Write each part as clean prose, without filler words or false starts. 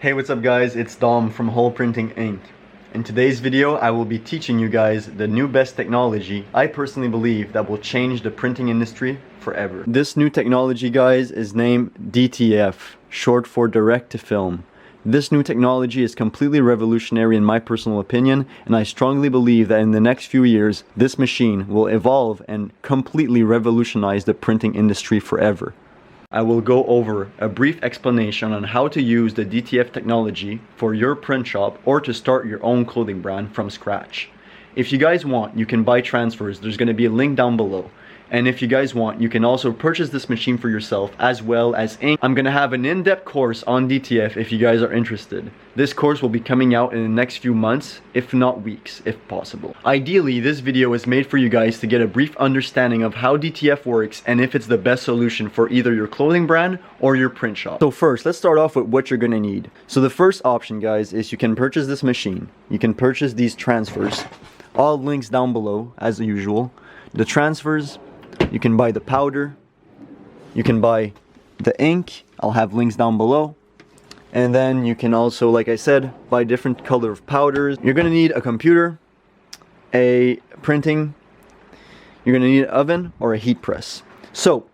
Hey, what's up guys? It's Dom from Hole Printing Inc. In today's video, I will be teaching you guys the new best technology I personally believe that will change the printing industry forever. This new technology, guys, is named DTF, short for direct to film. This new technology is completely revolutionary in my personal opinion, and I strongly believe that in the next few years, this machine will evolve and completely revolutionize the printing industry forever. I will go over a brief explanation on how to use the DTF technology for your print shop or to start your own clothing brand from scratch. If you guys want, you can buy transfers. There's going to be a link down below. And if you guys want, you can also purchase this machine for yourself as well as ink. I'm going to have an in-depth course on DTF if you guys are interested. This course will be coming out in the next few months, if not weeks, if possible. Ideally, this video is made for you guys to get a brief understanding of how DTF works and if it's the best solution for either your clothing brand or your print shop. So first, let's start off with what you're going to need. So the first option, guys, is you can purchase this machine. You can purchase these transfers. All links down below, as usual. The transfers, you can buy the powder, you can buy the ink, I'll have links down below, and then you can also, like I said, buy different color of powders. You're going to need a computer, a printing, you're going to need an oven or a heat press. So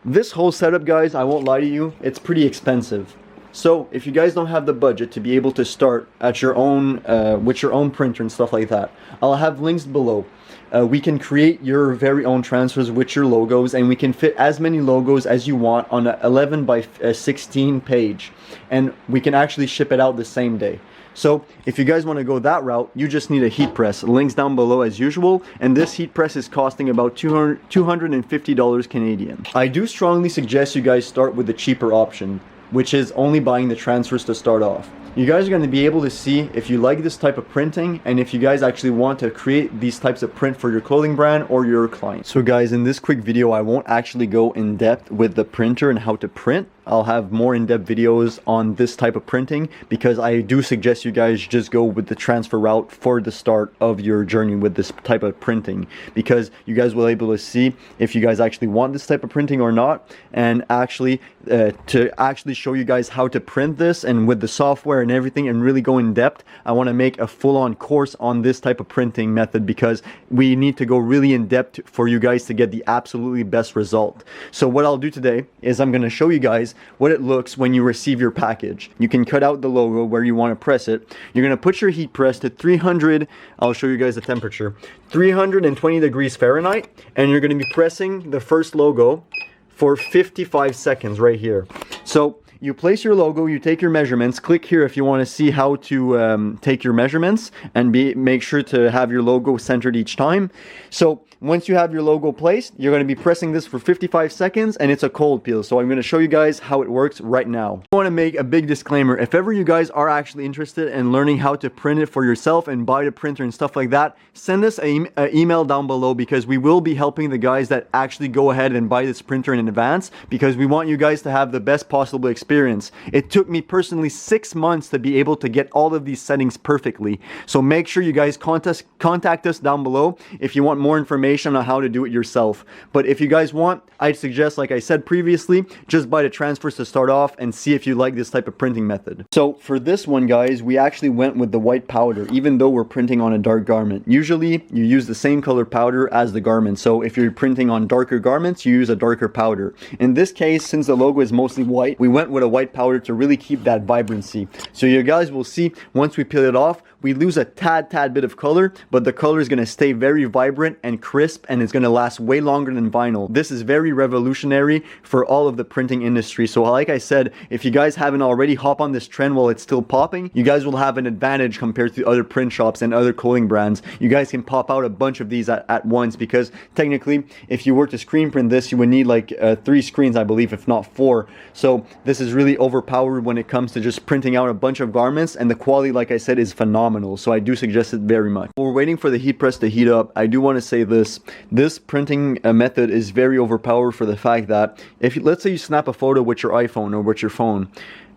this whole setup, guys, I won't lie to you, it's pretty expensive. So if you guys don't have the budget to be able to start at your own with your own printer and stuff like that, I'll have links below. We can create your very own transfers with your logos, and we can fit as many logos as you want on an 11 by 16 page, and we can actually ship it out the same day. So if you guys want to go that route, you just need a heat press. Links down below as usual, and this heat press is costing about $250 Canadian. I do strongly suggest you guys start with the cheaper option, which is only buying the transfers to start off. You guys are going to be able to see if you like this type of printing and if you guys actually want to create these types of print for your clothing brand or your client. So guys, in this quick video, I won't actually go in depth with the printer and how to print. I'll have more in-depth videos on this type of printing because I do suggest you guys just go with the transfer route for the start of your journey with this type of printing, because you guys will be able to see if you guys actually want this type of printing or not, and actually to actually show you guys how to print this and with the software and everything and really go in depth. I want to make a full-on course on this type of printing method because we need to go really in depth for you guys to get the absolutely best result. So what I'll do today is I'm going to show you guys what it looks when you receive your package. You can cut out the logo where you want to press it. You're going to put your heat press to 300, I'll show you guys the temperature, 320 degrees Fahrenheit, and you're going to be pressing the first logo for 55 seconds right here. So you place your logo, you take your measurements, click here if you want to see how to take your measurements and make sure to have your logo centered each time. So once you have your logo placed, you're going to be pressing this for 55 seconds and it's a cold peel. So I'm going to show you guys how it works right now. I want to make a big disclaimer. If ever you guys are actually interested in learning how to print it for yourself and buy the printer and stuff like that, send us an email down below, because we will be helping the guys that actually go ahead and buy this printer in advance, because we want you guys to have the best possible experience. It took me personally 6 months to be able to get all of these settings perfectly. So make sure you guys contact us down below if you want more information on how to do it yourself. But if you guys want, I'd suggest, like I said previously, just buy the transfers to start off and see if you like this type of printing method. So for this one, guys, we actually went with the white powder, even though we're printing on a dark garment. Usually you use the same color powder as the garment. So if you're printing on darker garments, you use a darker powder. In this case, since the logo is mostly white, we went with a white powder to really keep that vibrancy. So you guys will see once we peel it off, we lose a tad bit of color, but the color is going to stay very vibrant and crisp, and it's going to last way longer than vinyl. This is very revolutionary for all of the printing industry. So like I said, if you guys haven't already, hop on this trend while it's still popping. You guys will have an advantage compared to other print shops and other clothing brands. You guys can pop out a bunch of these at once, because technically if you were to screen print this, you would need like 3 screens, I believe, if not 4. So this is really overpowered when it comes to just printing out a bunch of garments, and the quality, like I said, is phenomenal. So I do suggest it very much. While we're waiting for the heat press to heat up, I do want to say this printing method is very overpowered for the fact that if let's say you snap a photo with your iPhone or with your phone,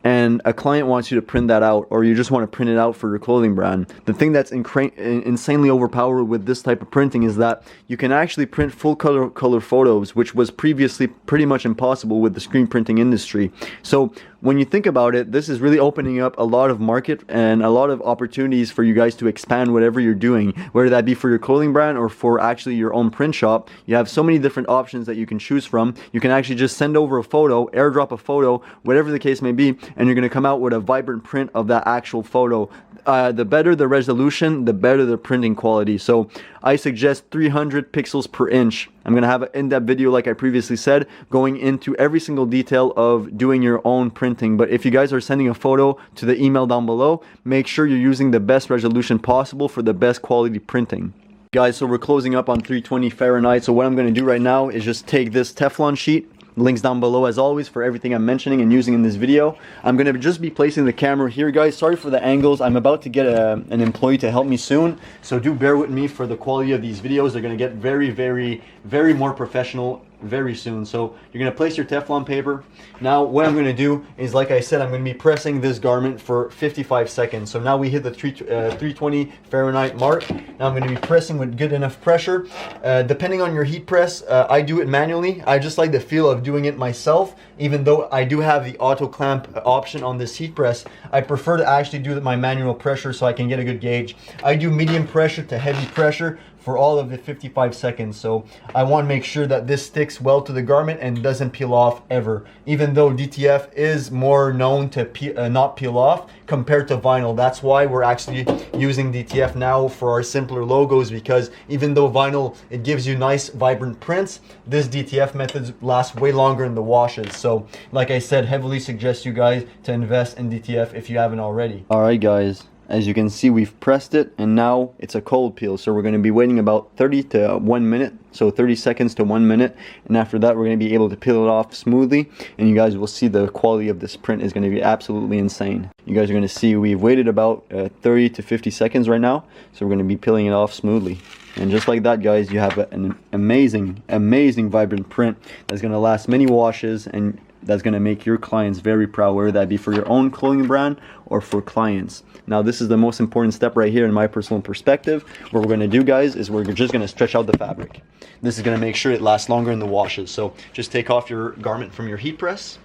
and a client wants you to print that out, or you just want to print it out for your clothing brand, the thing that's insanely overpowered with this type of printing is that you can actually print full color photos, which was previously pretty much impossible with the screen printing industry. So when you think about it, this is really opening up a lot of market and a lot of opportunities for you guys to expand whatever you're doing, whether that be for your clothing brand or for actually your own print shop. You have so many different options that you can choose from. You can actually just send over a photo, airdrop a photo, whatever the case may be, and you're going to come out with a vibrant print of that actual photo. The better the resolution, the better the printing quality. So I suggest 300 pixels per inch. I'm going to have an in-depth video, like I previously said, going into every single detail of doing your own printing. But if you guys are sending a photo to the email down below, make sure you're using the best resolution possible for the best quality printing. Guys, so we're closing up on 320 Fahrenheit. So what I'm going to do right now is just take this Teflon sheet. Links down below as always for everything I'm mentioning and using in this video. I'm going to just be placing the camera here, guys. Sorry for the angles. I'm about to get an employee to help me soon, so do bear with me for the quality of these videos. They're going to get very more professional very soon. So you're going to place your Teflon paper. Now what I'm going to do is, like I said, I'm going to be pressing this garment for 55 seconds. So now we hit the 320 Fahrenheit mark. Now I'm going to be pressing with good enough pressure. Depending on your heat press, I do it manually. I just like the feel of doing it myself. Even though I do have the auto clamp option on this heat press, I prefer to actually do my manual pressure so I can get a good gauge. I do medium pressure to heavy pressure for all of the 55 seconds. So I want to make sure that this sticks well to the garment and doesn't peel off ever. Even though DTF is more known to not peel off compared to vinyl. That's why we're actually using DTF now for our simpler logos, because even though vinyl, it gives you nice vibrant prints, this DTF method lasts way longer in the washes. So like I said, heavily suggest you guys to invest in DTF if you haven't already. Alright guys, as you can see, we've pressed it and now it's a cold peel. So we're going to be waiting about 30 to 1 minute. So 30 seconds to 1 minute. And after that, we're going to be able to peel it off smoothly. And you guys will see the quality of this print is going to be absolutely insane. You guys are going to see we've waited about 30 to 50 seconds right now. So we're going to be peeling it off smoothly. And just like that, guys, you have an amazing vibrant print that's going to last many washes, and that's going to make your clients very proud, whether that be for your own clothing brand or for clients. Now, this is the most important step right here in my personal perspective. What we're going to do, guys, is we're just going to stretch out the fabric. This is going to make sure it lasts longer in the washes. So just take off your garment from your heat press.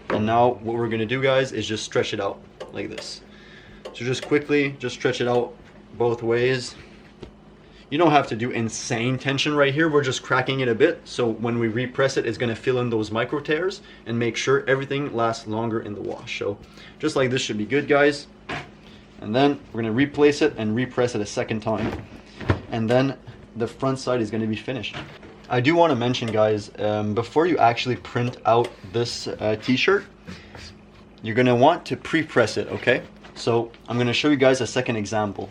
And now what we're going to do, guys, is just stretch it out like this. So just quickly, just stretch it out both ways. You don't have to do insane tension right here. We're just cracking it a bit, so when we repress it, it's going to fill in those micro tears and make sure everything lasts longer in the wash. So just like this should be good, guys. And then we're going to replace it and repress it a second time. And then the front side is going to be finished. I do want to mention, guys, before you actually print out this t-shirt, you're going to want to pre-press it, okay? So I'm going to show you guys a second example.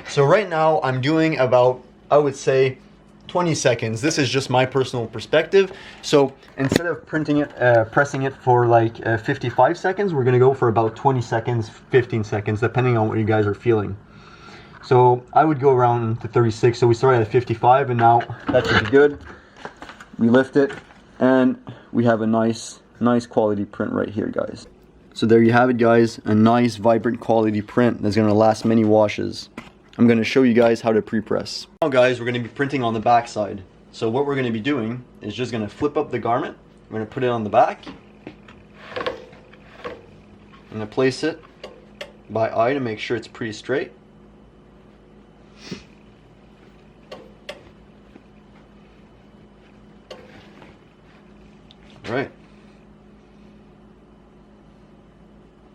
So right now I'm doing about, I would say, 20 seconds. This is just my personal perspective. So instead of printing it, pressing it for like 55 seconds, we're gonna go for about 20 seconds, 15 seconds, depending on what you guys are feeling. So I would go around to 36. So we started at 55 and now that should be good. We lift it and we have a nice quality print right here, guys. So there you have it, guys, a nice vibrant quality print that's gonna last many washes. I'm going to show you guys how to pre-press. Now, guys, we're going to be printing on the back side. So what we're going to be doing is just going to flip up the garment. We're going to put it on the back. I'm going to place it by eye to make sure it's pretty straight. All right.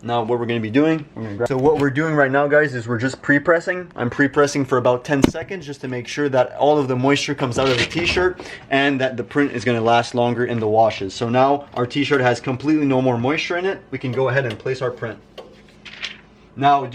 Now what we're going to be doing, so what we're doing right now, guys, is we're just pre-pressing. I'm pre-pressing for about 10 seconds just to make sure that all of the moisture comes out of the t-shirt and that the print is going to last longer in the washes. So now our t-shirt has completely no more moisture in it. We can go ahead and place our print. Now,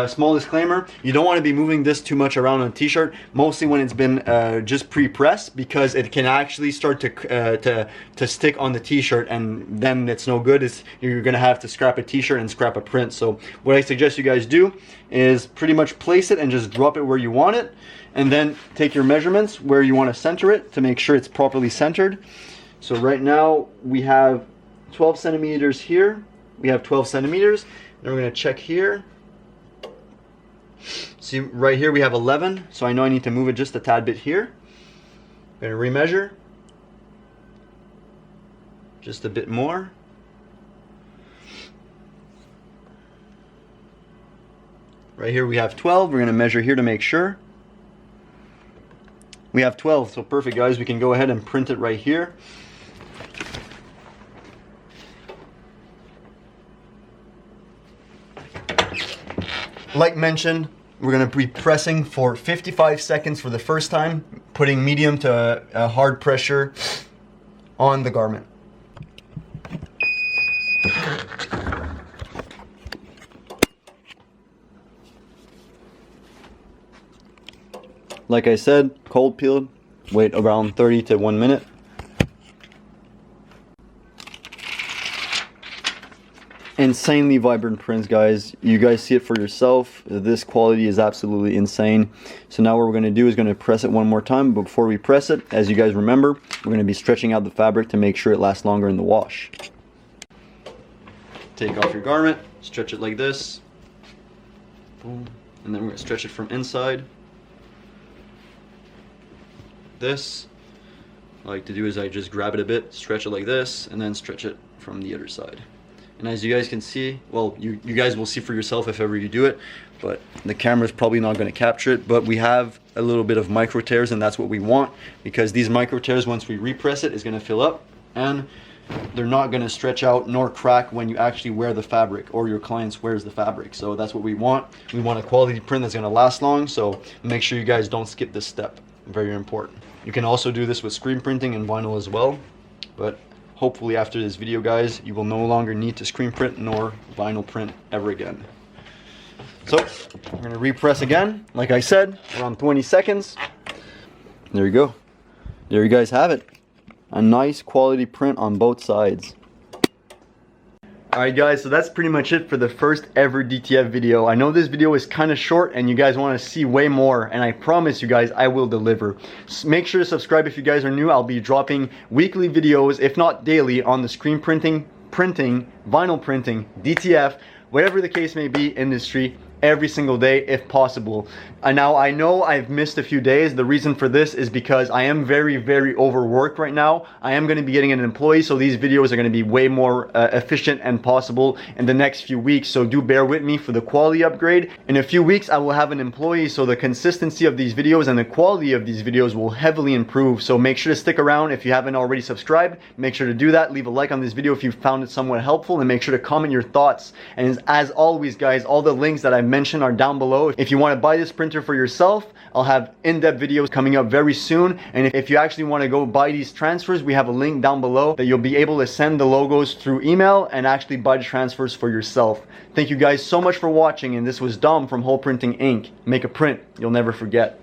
small disclaimer, you don't want to be moving this too much around on a t-shirt, mostly when it's been just pre-pressed, because it can actually start to stick on the t-shirt, and then it's no good. You're going to have to scrap a t-shirt and scrap a print. So what I suggest you guys do is pretty much place it and just drop it where you want it, and then take your measurements where you want to center it to make sure it's properly centered. So right now we have 12 centimeters here, we have 12 centimeters. Then we're going to check here. See, right here we have 11, so I know I need to move it just a tad bit here. I'm going to remeasure. Just a bit more. Right here we have 12. We're gonna measure here to make sure. We have 12, so perfect guys. We can go ahead and print it right here. Like mentioned, we're gonna be pressing for 55 seconds for the first time, putting medium to hard pressure on the garment. Like I said, cold peeled, wait around 30 to 1 minute. Insanely vibrant prints, guys. You guys see it for yourself. This quality is absolutely insane. So now what we're going to do is going to press it one more time. But before we press it, as you guys remember, we're going to be stretching out the fabric to make sure it lasts longer in the wash. Take off your garment, stretch it like this. Boom. And then we're going to stretch it from inside. This, what I like to do is I just grab it a bit, stretch it like this, and then stretch it from the other side. And as you guys can see, well, you guys will see for yourself if ever you do it, but the camera's probably not going to capture it, but we have a little bit of micro tears, and that's what we want, because these micro tears, once we repress it, is going to fill up, and they're not going to stretch out nor crack when you actually wear the fabric, or your client wears the fabric. So that's what we want. We want a quality print that's going to last long, so make sure you guys don't skip this step. Very important. You can also do this with screen printing and vinyl as well, but hopefully after this video, guys, you will no longer need to screen print nor vinyl print ever again. So we're going to repress again, like I said, around 20 seconds. There you go. There you guys have it. A nice quality print on both sides. Alright guys, so that's pretty much it for the first ever DTF video. I know this video is kind of short and you guys want to see way more, and I promise you guys I will deliver. Make sure to subscribe if you guys are new. I'll be dropping weekly videos, if not daily, on the screen printing, vinyl printing, DTF, whatever the case may be, industry, every single day if possible. Now I know I've missed a few days. The reason for this is because I am very overworked right now. I am going to be getting an employee, so these videos are going to be way more efficient and possible in the next few weeks, so do bear with me for the quality upgrade. In a few weeks I will have an employee, so the consistency of these videos and the quality of these videos will heavily improve. So make sure to stick around. If you haven't already subscribed, make sure to do that. Leave a like on this video if you found it somewhat helpful, and make sure to comment your thoughts. And as always guys, all the links that I mentioned are down below. If you want to buy this printer for yourself, I'll have in-depth videos coming up very soon. And if you actually want to go buy these transfers, we have a link down below that you'll be able to send the logos through email and actually buy the transfers for yourself. Thank you guys so much for watching, and this was Dom from Whole Printing Inc. Make a print you'll never forget.